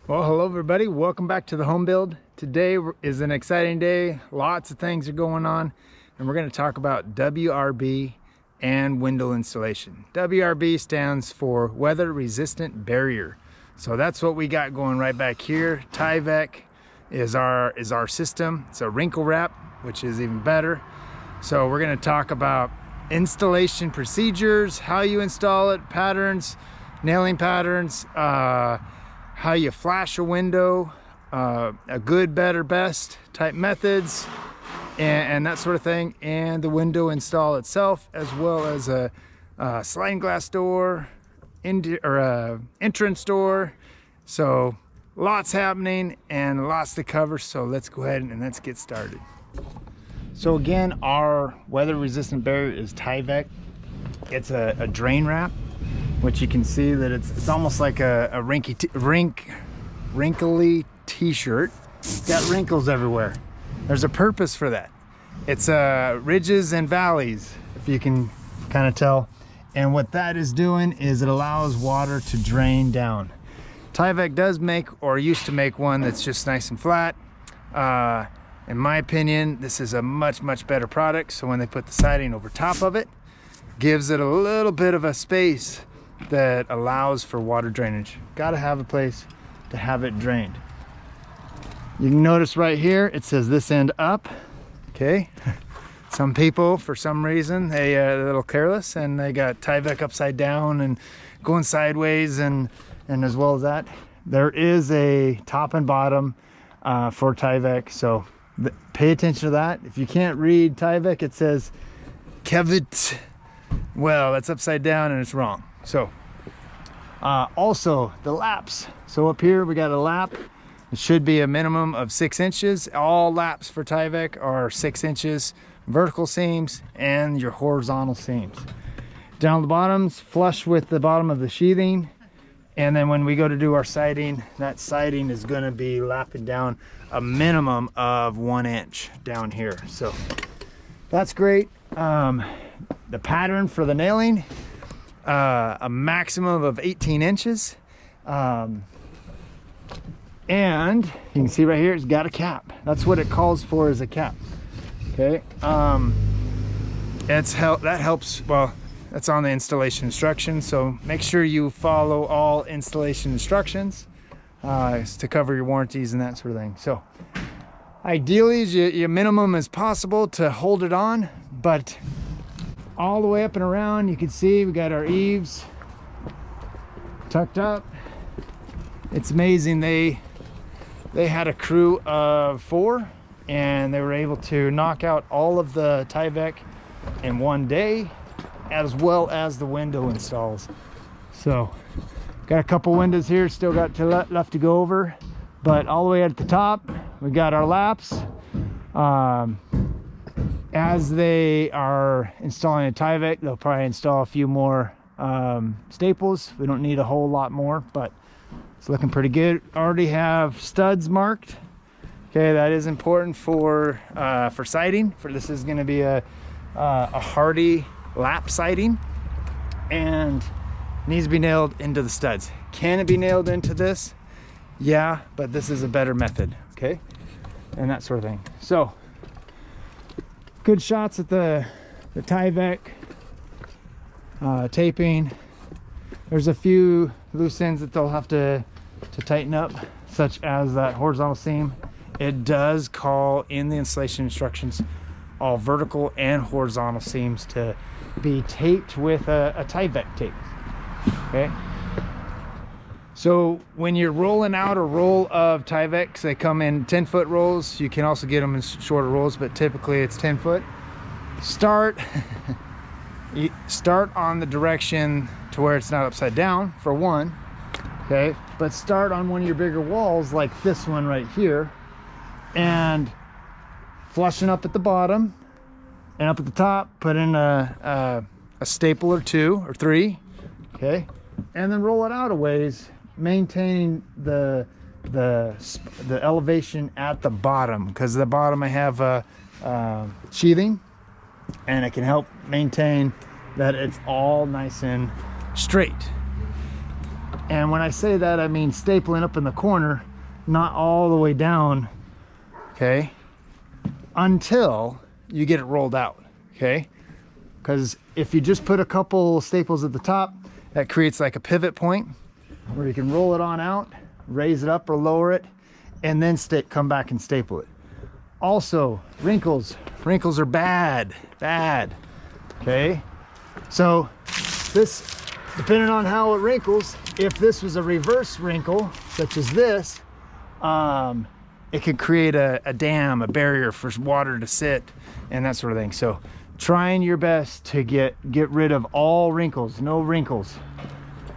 Well, hello everybody, welcome back to the home build. Today is an exciting day. Lots of things are going on, and we're going to talk about WRB and window installation. WRB stands for weather resistant barrier. So that's what we got going right back here. Tyvek is our system. It's a wrinkle wrap, which is even better. So we're going to talk about installation procedures, how you install it, patterns, nailing patterns, how you flash a window, a good, better, best type methods, and that sort of thing, and the window install itself, as well as a sliding glass door, entrance door. So lots happening and lots to cover, so let's go ahead and let's get started. So again, our weather resistant barrier is Tyvek. It's a drain wrap, which you can see that it's almost like a wrinkly t-shirt. It's got wrinkles everywhere. There's a purpose for that. It's ridges and valleys, if you can kind of tell. And what that is doing is it allows water to drain down. Tyvek does make, or used to make, one that's just nice and flat. In my opinion, this is a much better product. So when they put the siding over top of it, gives it a little bit of a space that allows for water drainage. Got to have a place to have it drained. You can notice right here it says this end up. Okay, some people, for some reason, they're a little careless and they got Tyvek upside down and going sideways, and as well as that, there is a top and bottom for Tyvek, so pay attention to that. If you can't read Tyvek, it says Kevit. Well, that's upside down and it's wrong. So also the laps. So up here we got a lap. It should be a minimum of 6 inches. All laps for Tyvek are 6 inches, vertical seams and your horizontal seams. Down the bottoms, flush with the bottom of the sheathing. And then when we go to do our siding, that siding is going to be lapping down a minimum of 1 inch down here. So that's great. The pattern for the nailing, a maximum of 18 inches. And you can see right here, it's got a cap. That's what it calls for, is a cap. Okay. That helps. Well, that's on the installation instructions. So make sure you follow all installation instructions to cover your warranties and that sort of thing. So ideally, your minimum as possible to hold it on, but all the way up and around, you can see we got our eaves tucked up. It's amazing. They had a crew of 4 and they were able to knock out all of the Tyvek in one day, as well as the window installs. So got a couple windows here still got left to go over, but all the way at the top we got our laps. As they are installing a Tyvek, they'll probably install a few more staples. We don't need a whole lot more, but it's looking pretty good. Already have studs marked. Okay, that is important for siding. This is going to be a hardy lap siding, and needs to be nailed into the studs. Can it be nailed into this? Yeah, but this is a better method. Okay, and that sort of thing. So good shots at the Tyvek taping. There's a few loose ends that they'll have to tighten up, such as that horizontal seam. It does call in the installation instructions all vertical and horizontal seams to be taped with a Tyvek tape. Okay. So when you're rolling out a roll of Tyvek, they come in 10-foot rolls. You can also get them in shorter rolls, but typically it's 10 foot. Start on the direction to where it's not upside down, for one. Okay, but start on one of your bigger walls like this one right here, and flushing up at the bottom and up at the top, put in a staple or 2 or 3. Okay, and then roll it out a ways, maintaining the elevation at the bottom, because the bottom I have sheathing, and it can help maintain that it's all nice and straight. And when I say that, I mean stapling up in the corner, not all the way down, okay, until you get it rolled out, okay? Because if you just put a couple staples at the top, that creates like a pivot point where you can roll it on out, raise it up or lower it, and then come back and staple it. Also, wrinkles are bad, okay? So this, depending on how it wrinkles, if this was a reverse wrinkle, such as this, it could create a dam, a barrier for water to sit and that sort of thing. So trying your best to get rid of all wrinkles, no wrinkles,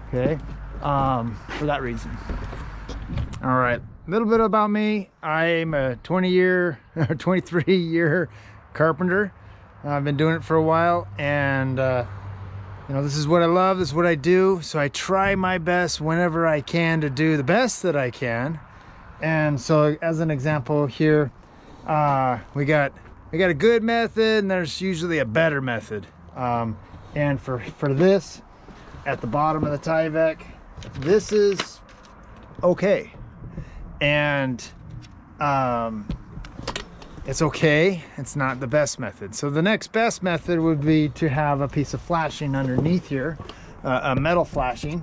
okay, for that reason. All right, a little bit about me. I'm a 23-year carpenter. I've been doing it for a while, and you know, this is what I love, this is what I do, so I try my best whenever I can to do the best that I can. And so as an example here, we got a good method, and there's usually a better method. And for this, at the bottom of the Tyvek, this is okay. And it's okay, it's not the best method. So the next best method would be to have a piece of flashing underneath here, a metal flashing,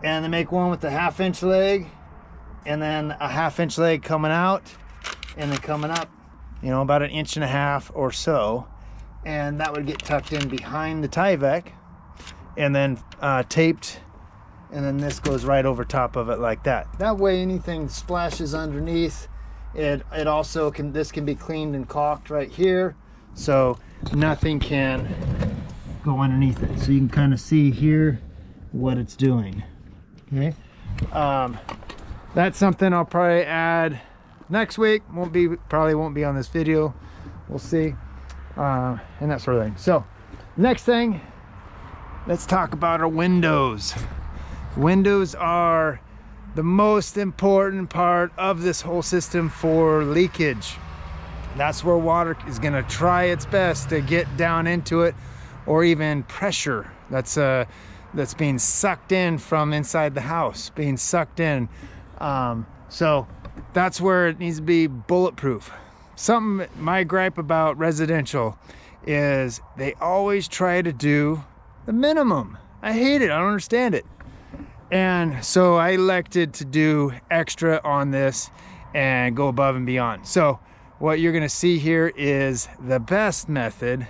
and then make one with a 1/2 inch leg, and then a 1/2 inch leg coming out, and then coming up, you know, about 1.5 inches or so, and that would get tucked in behind the Tyvek, and then taped, and then this goes right over top of it like that. That way anything splashes underneath, it also can, this can be cleaned and caulked right here, so nothing can go underneath it. So you can kind of see here what it's doing, okay? That's something I'll probably add next week. Probably won't be on this video, we'll see, and that sort of thing. So next thing, let's talk about our windows. Windows are the most important part of this whole system for leakage. That's where water is going to try its best to get down into it, or even pressure that's being sucked in from inside the house, being sucked in. So that's where it needs to be bulletproof. My gripe about residential is they always try to do the minimum. I hate it, I don't understand it. And so I elected to do extra on this and go above and beyond. So what you're gonna see here is the best method,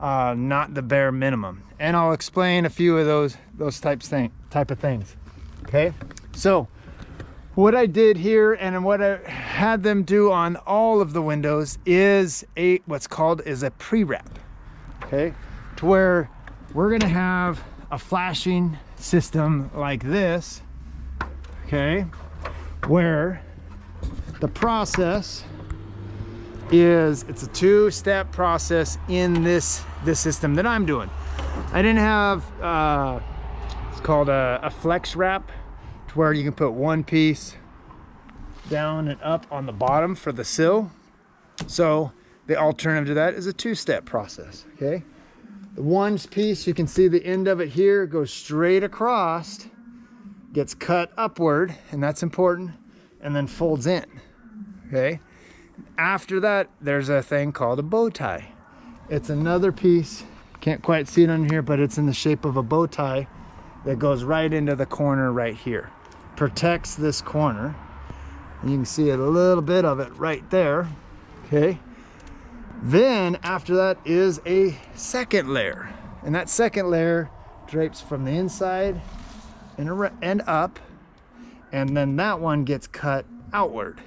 not the bare minimum. And I'll explain a few of those type of things, okay? So what I did here, and what I had them do on all of the windows, is what's called a pre-wrap, okay? To where we're gonna have a flashing system like this, okay, where the process is, it's a 2-step process in this system that I'm doing. I didn't have it's called a flex wrap, to where you can put one piece down and up on the bottom for the sill. So the alternative to that is a 2-step process, okay? The one piece, you can see the end of it here, goes straight across, gets cut upward, and that's important, and then folds in, okay? After that, there's a thing called a bow tie. It's another piece, can't quite see it on here, but it's in the shape of a bow tie that goes right into the corner right here. Protects this corner. You can see a little bit of it right there, okay? Then after that is a second layer, and that second layer drapes from the inside and up, and then that one gets cut outward.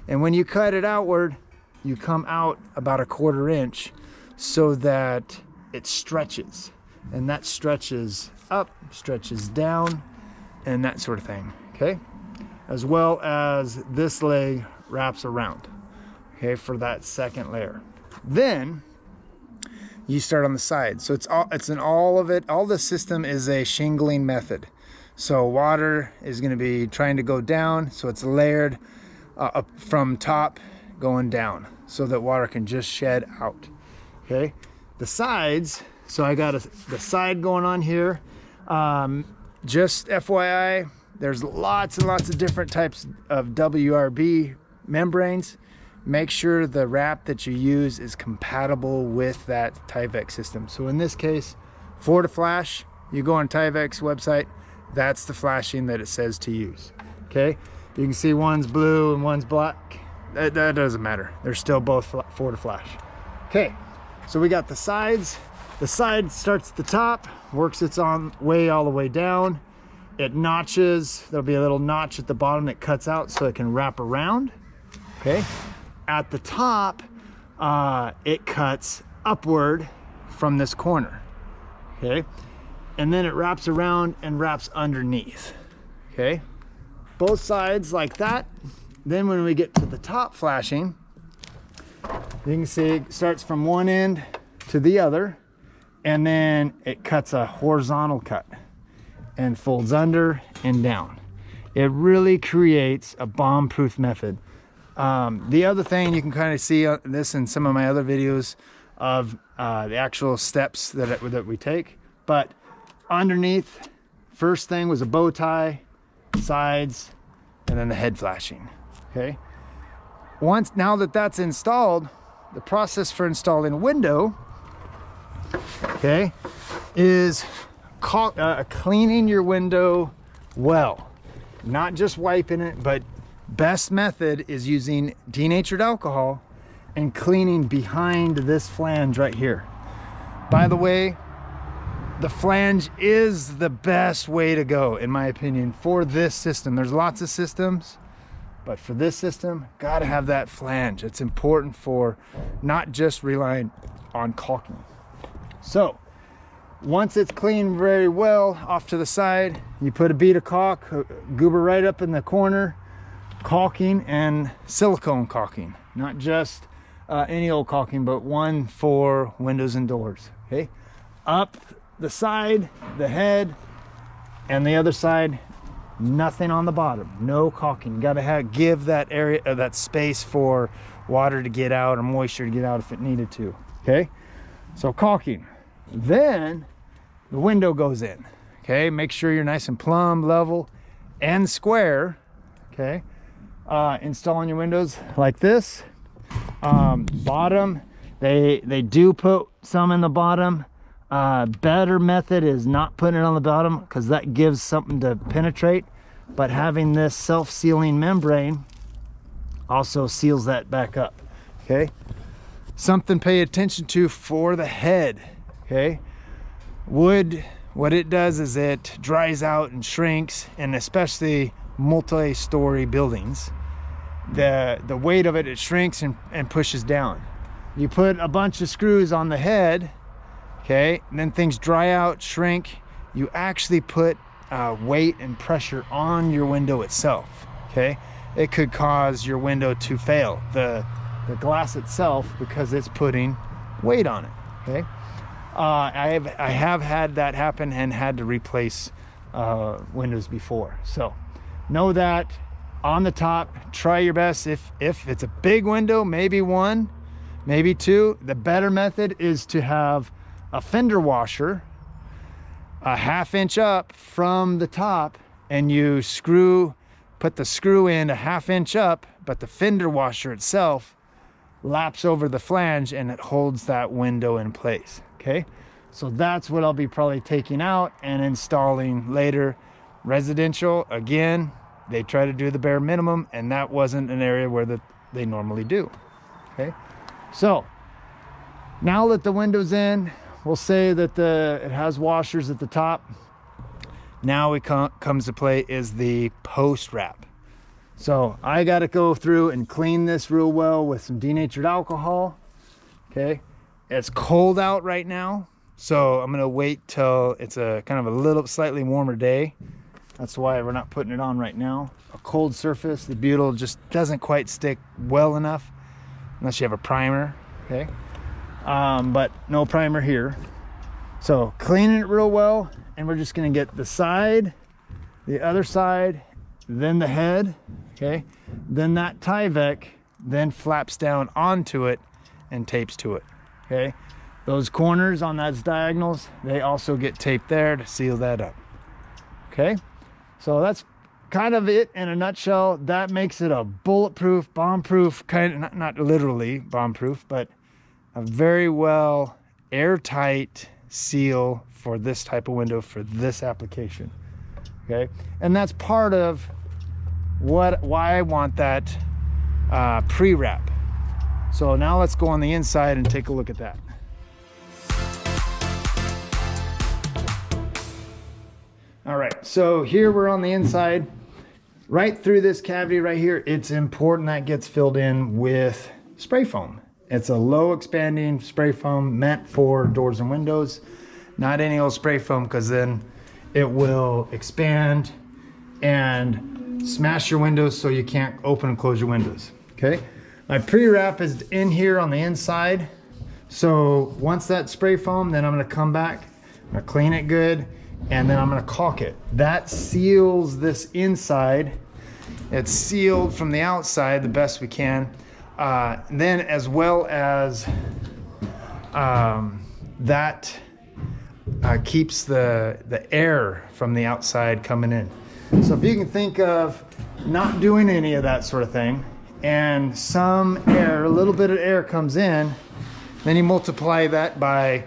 And when you cut it outward, you come out about 1/4 inch so that it stretches, and that stretches up, stretches down, and that sort of thing, okay? As well as this leg wraps around, okay, for that second layer. Then you start on the side. So all the system is a shingling method. So water is going to be trying to go down, so it's layered up from top going down, so that water can just shed out, okay? The sides, so I got the side going on here. Just FYI, There's lots and lots of different types of WRB membranes. Make sure the wrap that you use is compatible with that Tyvek system. So in this case, for the flash, you go on Tyvek's website, that's the flashing that it says to use. Okay, you can see one's blue and one's black. That doesn't matter. They're still both for the flash. Okay, so we got the sides. The side starts at the top, works its way all the way down. It notches. There'll be a little notch at the bottom that cuts out so it can wrap around. Okay, at the top, it cuts upward from this corner. Okay, and then it wraps around and wraps underneath. Okay, both sides like that. Then when we get to the top flashing, you can see it starts from one end to the other, and then it cuts a horizontal cut and folds under and down. It really creates a bomb-proof method. The other thing, you can kind of see this in some of my other videos of the actual steps that we take. But underneath, first thing was a bow tie, sides, and then the head flashing. Okay. Now that that's installed, the process for installing a window, okay, is cleaning your window well. Not just wiping it, but best method is using denatured alcohol and cleaning behind this flange right here. By the way, the flange is the best way to go, in my opinion, for this system. There's lots of systems, but for this system, gotta have that flange. It's important for not just relying on caulking. So once it's cleaned very well off to the side, you put a bead of caulk, goober right up in the corner, caulking and silicone caulking, not just any old caulking, but one for windows and doors. Okay, up the side, the head, and the other side, nothing on the bottom, no caulking. You gotta give that area, that space for water to get out or moisture to get out if it needed to. Okay, so caulking. Then the window goes in. Okay, make sure you're nice and plumb, level, and square. Okay, installing your windows like this. Bottom, they do put some in the bottom. Better method is not putting it on the bottom because that gives something to penetrate, but having this self-sealing membrane also seals that back up. Okay, something to pay attention to for the head. Okay, wood, what it does is it dries out and shrinks, and especially multi-story buildings, the weight of it shrinks and pushes down. You put a bunch of screws on the head, okay, and then things dry out, shrink. You actually put weight and pressure on your window itself. Okay, it could cause your window to fail, the glass itself, because it's putting weight on it. Okay, I have had that happen and had to replace windows before. So know that on the top, try your best. If it's a big window, maybe one, maybe two. The better method is to have a fender washer a 1/2 inch up from the top, and you put the screw in a 1/2 inch up, but the fender washer itself laps over the flange and it holds that window in place. Okay, so that's what I'll be probably taking out and installing later. Residential, again, they try to do the bare minimum, and that wasn't an area where they normally do. Okay, so now that the window's in, we'll say that it has washers at the top. Now it comes to play is the post wrap. So I got to go through and clean this real well with some denatured alcohol. Okay, it's cold out right now, so I'm gonna wait till it's a kind of a little slightly warmer day. That's why we're not putting it on right now. A cold surface, the butyl just doesn't quite stick well enough unless you have a primer. Okay, but no primer here. So cleaning it real well, and we're just gonna get the side, the other side, then the head. Okay, then that Tyvek then flaps down onto it and tapes to it. Okay, those corners on those diagonals, they also get taped there to seal that up. Okay, so that's kind of it in a nutshell. That makes it a bulletproof, bomb-proof, kind of, not literally bomb-proof, but a very well airtight seal for this type of window for this application. Okay, and that's part of why I want that pre-wrap. So now let's go on the inside and take a look at that. All right, so here we're on the inside. Right through this cavity right here, it's important that gets filled in with spray foam. It's a low expanding spray foam meant for doors and windows, not any old spray foam, because then it will expand and smash your windows so you can't open and close your windows. Okay, my pre-wrap is in here on the inside. So once that spray foam, then I'm going to come back, I'm going to clean it good, and then I'm going to caulk it. That seals this inside. It's sealed from the outside the best we can. Then as well as that keeps the air from the outside coming in. So if you can think of not doing any of that sort of thing, and some air, a little bit of air comes in, then you multiply that by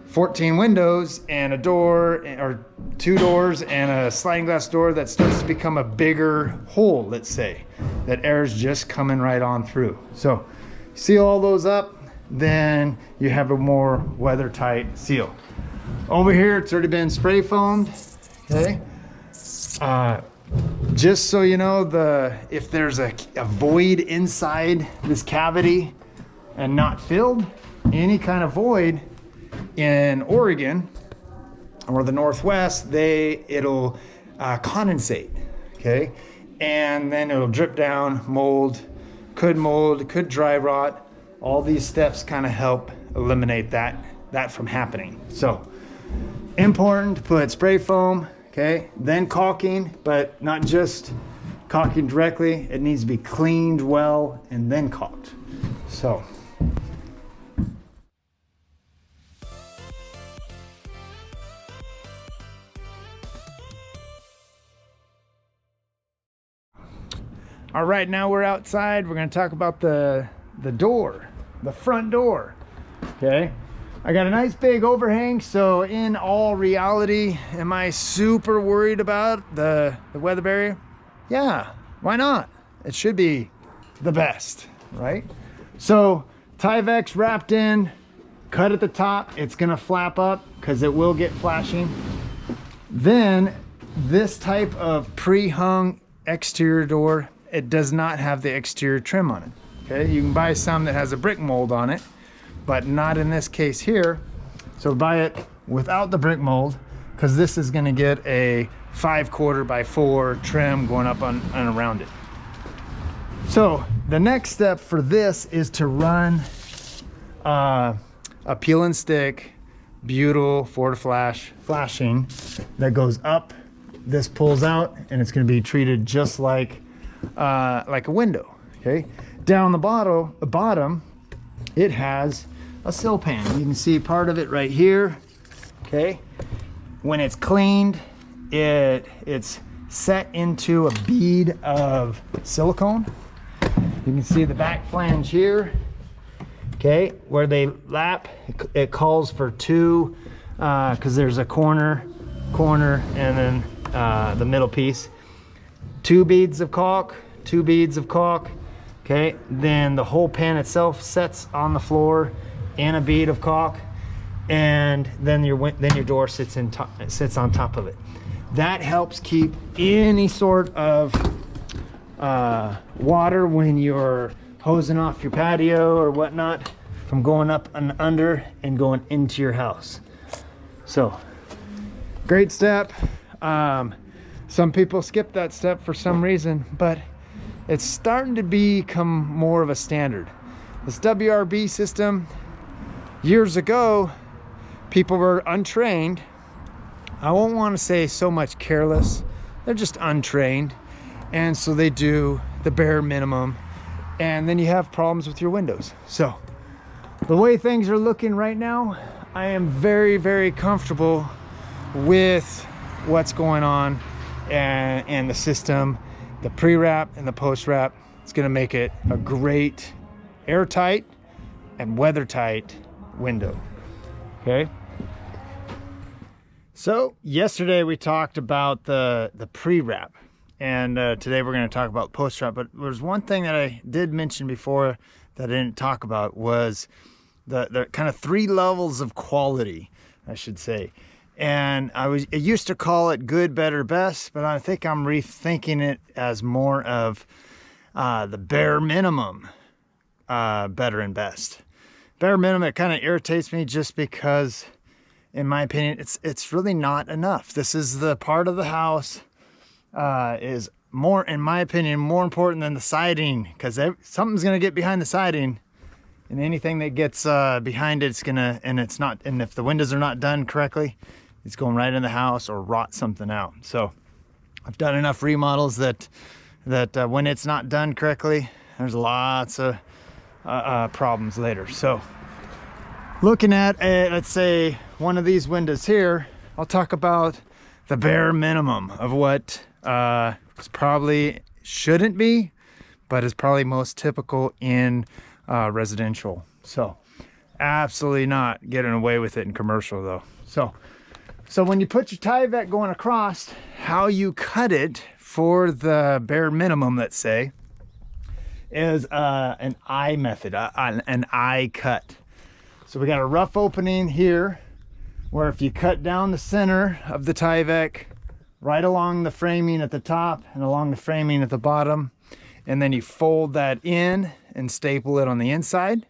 14 windows and a door, or 2 doors and a sliding glass door, that starts to become a bigger hole, let's say. That air is just coming right on through. So seal all those up, then you have a more weather tight seal. Over here, it's already been spray foamed, okay? Just so you know, if there's a void inside this cavity and not filled, any kind of void in Oregon or the Northwest, it'll condensate, okay? And then it'll drip down, mold, could dry rot. All these steps kind of help eliminate that from happening. So important to put spray foam, okay, then caulking, but not just caulking directly. It needs to be cleaned well and then caulked. So all right, now we're outside. We're going to talk about the door, the front door. Okay, I got a nice big overhang, so in all reality, am I super worried about the weather barrier? Yeah, why not? It should be the best, right? So Tyvek's wrapped in, cut at the top. It's gonna flap up because it will get flashing. Then this type of pre-hung exterior door, it does not have the exterior trim on it. Okay, you can buy some that has a brick mold on it, but not in this case here. So buy it without the brick mold, because this is going to get a 5/4 by 4 trim going up on and around it. So the next step for this is to run a peel and stick butyl flashing that goes up. This pulls out, and it's going to be treated just like a window. Okay, down the bottom, it has a sill pan. You can see part of it right here. Okay, when it's cleaned, it's set into a bead of silicone. You can see the back flange here. Okay, where they lap, it calls for 2, because there's a corner, and then the middle piece. 2 beads of caulk, 2 beads of caulk. Okay, then the whole pan itself sets on the floor in a bead of caulk, and then your door sits on top of it. That helps keep any sort of water when you're hosing off your patio or whatnot from going up and under and going into your house. So great step. Some people skip that step for some reason, but it's starting to become more of a standard. This WRB system, years ago, people were untrained. I won't want to say so much careless. They're just untrained. And so they do the bare minimum. And then you have problems with your windows. So the way things are looking right now, I am very, very comfortable with what's going on and the system, the pre-wrap and the post-wrap. It's gonna make it a great airtight and weather-tight window, okay? So yesterday we talked about the pre-wrap, and today we're gonna talk about post-wrap, but there's one thing that I did mention before that I didn't talk about, was the kind of 3 levels of quality, I should say. And I used to call it good, better, best, but I think I'm rethinking it as more of the bare minimum, better and best. Bare minimum, it kind of irritates me just because, in my opinion, it's really not enough. This is the part of the house is more, in my opinion, more important than the siding, because something's gonna get behind the siding, and anything that gets behind it's gonna, and if the windows are not done correctly, it's going right in the house or rot something out. So I've done enough remodels that when it's not done correctly, there's lots of problems later. So looking at let's say one of these windows here, I'll talk about the bare minimum of what probably shouldn't be, but is probably most typical in residential. So absolutely not getting away with it in commercial though. So when you put your Tyvek going across, how you cut it for the bare minimum, let's say, is an eye method, an eye cut. So we got a rough opening here, where if you cut down the center of the Tyvek, right along the framing at the top and along the framing at the bottom, and then you fold that in and staple it on the inside,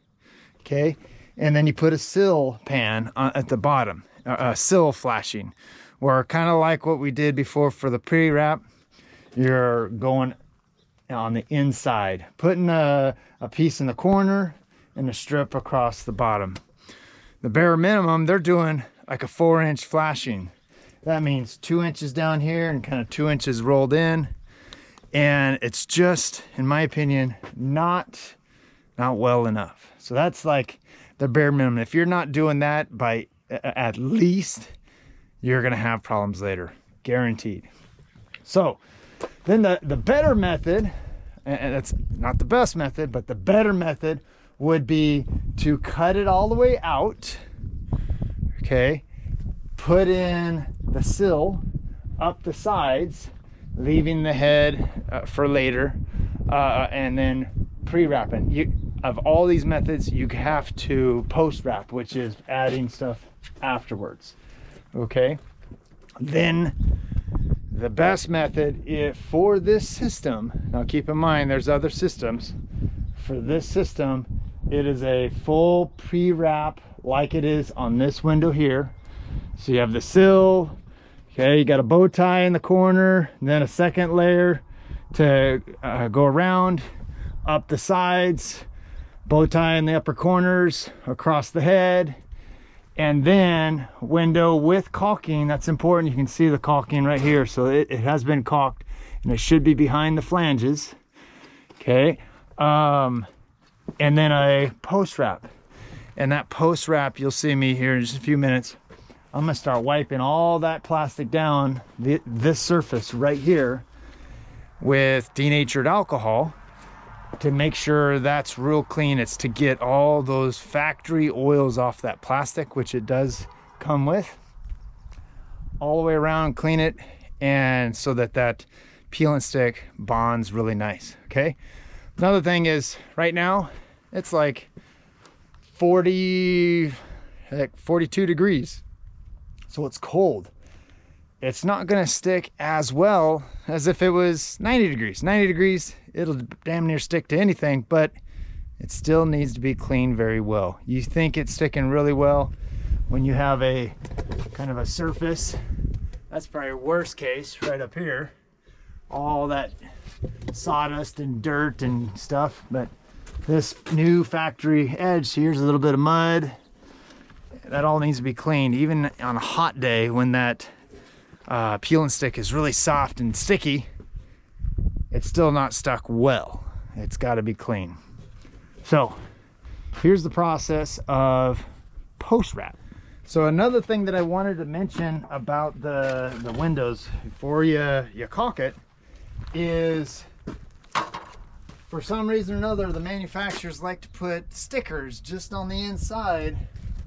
okay? And then you put a sill pan at the bottom, a sill flashing, where kind of like what we did before for the pre-wrap, you're going on the inside, putting a piece in the corner and a strip across the bottom. The bare minimum, they're doing like a 4-inch flashing. That means 2 inches down here and kind of 2 inches rolled in. And it's just, in my opinion, not well enough. So that's like the bare minimum. If you're not doing that by at least, you're gonna have problems later, guaranteed. So then the better method, and it's not the best method, but the better method would be to cut it all the way out, okay? Put in the sill up the sides, leaving the head for later, and then pre-wrapping. Of all these methods, you have to post-wrap, which is adding stuff afterwards, okay? Then the best method for this system, now keep in mind there's other systems, for this system it is a full pre-wrap like it is on this window here. So you have the sill, okay, you got a bow tie in the corner, and then a second layer to go around, up the sides, bow tie in the upper corners, across the head, and then window with caulking. That's important. You can see the caulking right here. So it has been caulked, and it should be behind the flanges, okay? And then a post wrap. And that post wrap, you'll see me here in just a few minutes. I'm gonna start wiping all that plastic down, this surface right here, with denatured alcohol to make sure that's real clean. It's to get all those factory oils off that plastic, which it does come with, all the way around, clean it, and so that peel and stick bonds really nice, okay? Another thing is, right now, it's like 42 degrees. So it's cold. It's not gonna stick as well as if it was 90 degrees. 90 degrees, it'll damn near stick to anything, but it still needs to be cleaned very well. You think it's sticking really well when you have a kind of a surface. That's probably worst case right up here. All that sawdust and dirt and stuff, but this new factory edge, here's a little bit of mud. That all needs to be cleaned. Even on a hot day when that peel and stick is really soft and sticky, it's still not stuck well. It's got to be clean. So here's the process of post wrap. So another thing that I wanted to mention about the windows before you caulk it is, for some reason or another, the manufacturers like to put stickers just on the inside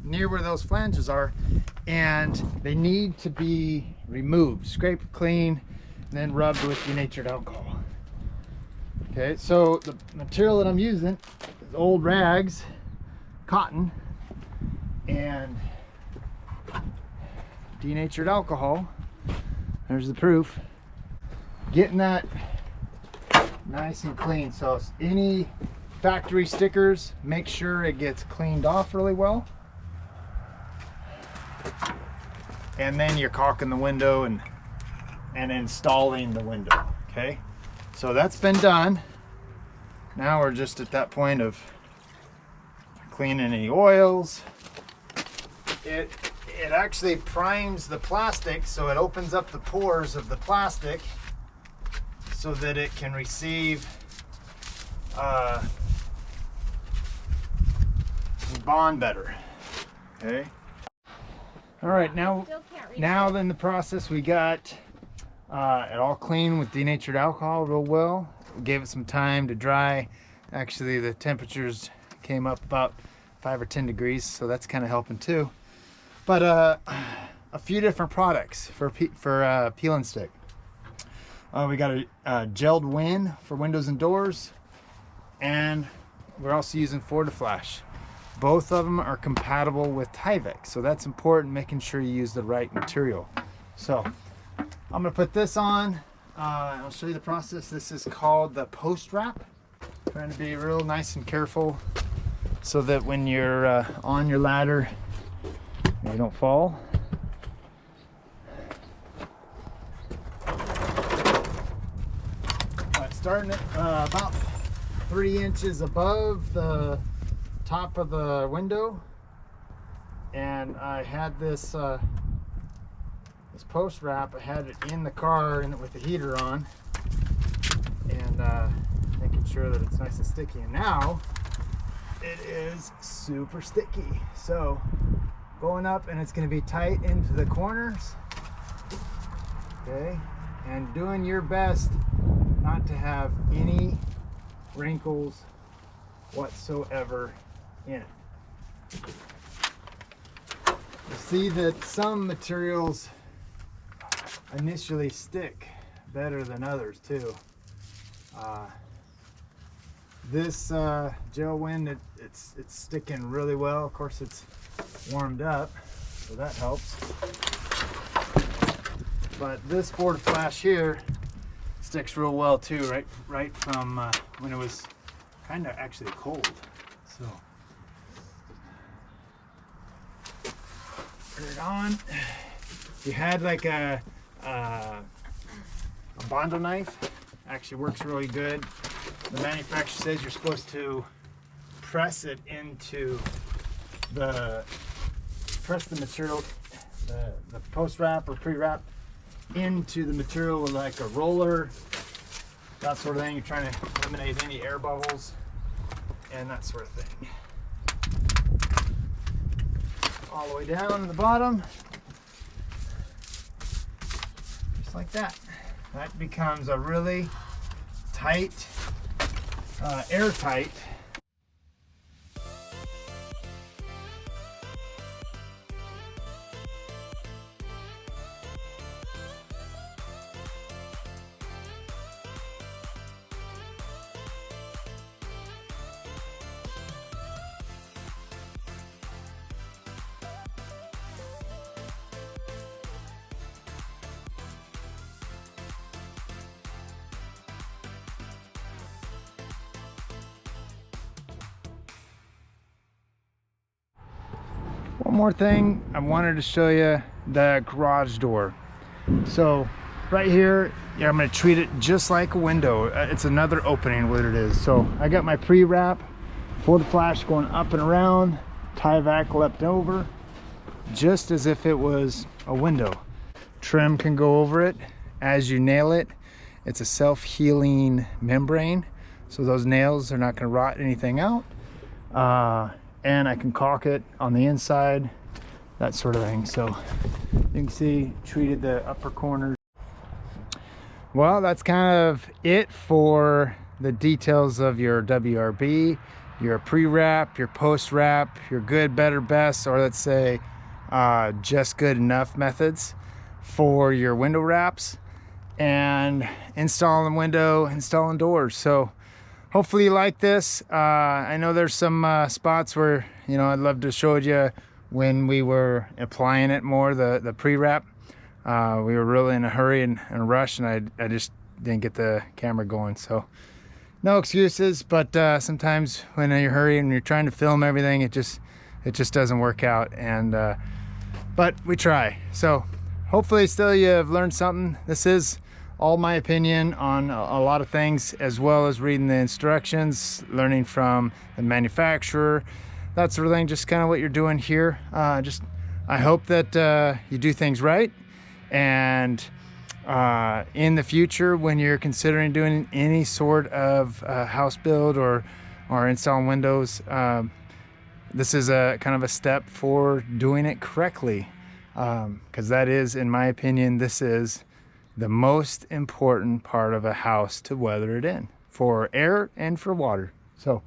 near where those flanges are, and they need to be removed, scraped clean, and then rubbed with denatured alcohol. Okay, so the material that I'm using is old rags, cotton, and denatured alcohol. There's the proof. Getting that nice and clean. So any factory stickers, make sure it gets cleaned off really well. And then you're caulking the window and installing the window. Okay, so that's been done. Now we're just at that point of cleaning any oils. It actually primes the plastic, so it opens up the pores of the plastic so that it can receive bond better. Okay. All right, now in the process we got it all clean with denatured alcohol real well. We gave it some time to dry. Actually, the temperatures came up about 5 or 10 degrees, so that's kind of helping too. But a few different products for peel and stick. We got a gelled win for windows and doors, and we're also using Flash. Both of them are compatible with Tyvek, so that's important, making sure you use the right material. So I'm gonna put this on. I'll show you the process. This is called the post wrap. Trying to be real nice and careful so that when you're on your ladder, you don't fall. Starting at about 3 inches above the top of the window, and I had this this post wrap. I had it in the car and with the heater on, and making sure that it's nice and sticky. And now it is super sticky. So going up, and it's going to be tight into the corners. Okay, and doing your best not to have any wrinkles whatsoever in it. You see that some materials initially stick better than others too. This gel wind, it's sticking really well. Of course, it's warmed up, so that helps. But this Flash here sticks real well too, right from when it was kind of actually cold. So put it on. If you had like a Bondo knife, actually works really good. The manufacturer says you're supposed to press it into press the material, the post wrap or pre-wrap into the material with like a roller, that sort of thing. You're trying to eliminate any air bubbles and that sort of thing. All the way down to the bottom, just like that. That becomes a really tight, airtight. One more thing, I wanted to show you the garage door. So right here, I'm going to treat it just like a window. It's another opening, what it is. So I got my pre-wrap for the Flash going up and around, Tyvek left over, just as if it was a window. Trim can go over it as you nail it. It's a self-healing membrane, so those nails are not going to rot anything out. And I can caulk it on the inside that sort of thing. So you can see, treated the upper corners. Well, that's kind of it for the details of your WRB, your pre-wrap, your post-wrap, your good, better, best, or let's say just good enough methods for your window wraps and installing window, installing doors. So hopefully you like this. I know there's some spots where, you know, I'd love to show you when we were applying it more, the pre-wrap. We were really in a hurry and a rush, and I just didn't get the camera going. So no excuses, but sometimes when you're hurrying and you're trying to film everything, it just doesn't work out. And but we try. So hopefully still you have learned something. This is all my opinion on a lot of things, as well as reading the instructions, learning from the manufacturer, that sort of thing. Just kind of what you're doing here. I hope that you do things right, and in the future, when you're considering doing any sort of house build or installing windows, this is a kind of a step for doing it correctly, because that is, in my opinion, this is the most important part of a house to weather it in, for air and for water. So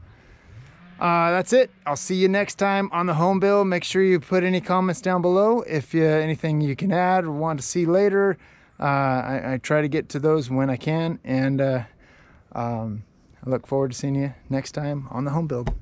that's it. I'll see you next time on the home build. Make sure you put any comments down below if anything you can add or want to see later. I try to get to those when I can, and I look forward to seeing you next time on the home build.